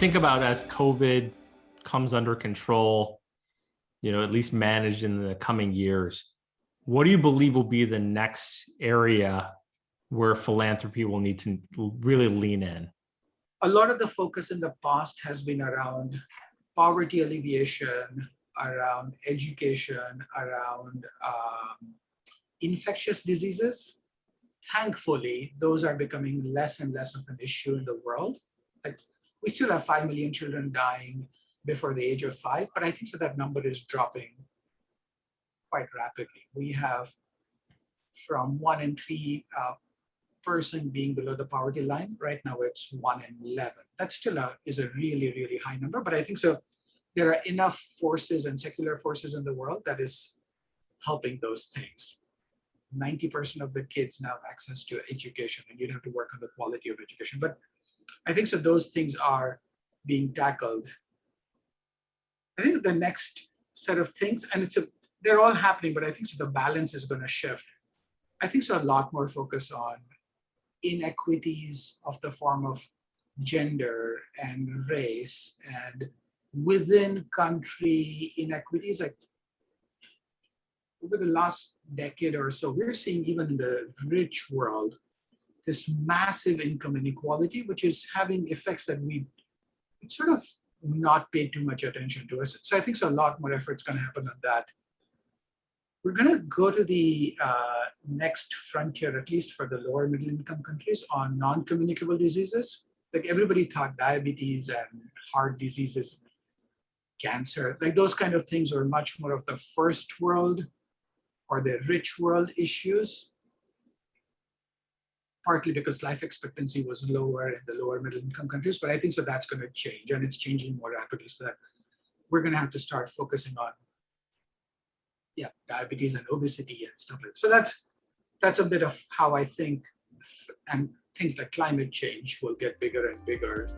think about as COVID comes under control, at least managed in the coming years, what do you believe will be the next area where philanthropy will need to really lean in? A lot of the focus in the past has been around poverty alleviation, around education, around infectious diseases. Thankfully, those are becoming less and less of an issue in the world. Like, we still have 5 million children dying before the age of 5, but I think that number is dropping quite rapidly. We have from 1 in 3 person being below the poverty line. Right now, it's 1 in 11. That still is a really, really high number, but I think there are enough forces and secular forces in the world that is helping those things. 90% of the kids now have access to education, and you'd have to work on the quality of education. But I think those things are being tackled. I think the next set of things, and they're all happening, but I think the balance is going to shift. I think a lot more focus on inequities of the form of gender and race, and within country inequities. Like, over the last decade or so, we're seeing even in the rich world, this massive income inequality, which is having effects that we sort of not pay too much attention to. So I think a lot more effort's going to happen on that. We're going to go to the next frontier, at least for the lower middle income countries, on non-communicable diseases. Like, everybody thought diabetes and heart diseases, cancer, like those kind of things were much more of the first world or the rich world issues, partly because life expectancy was lower in the lower middle income countries. But I think that's going to change, and it's changing more rapidly, so that we're going to have to start focusing on diabetes and obesity and stuff like that. So that's a bit of how I think, and things like climate change will get bigger and bigger.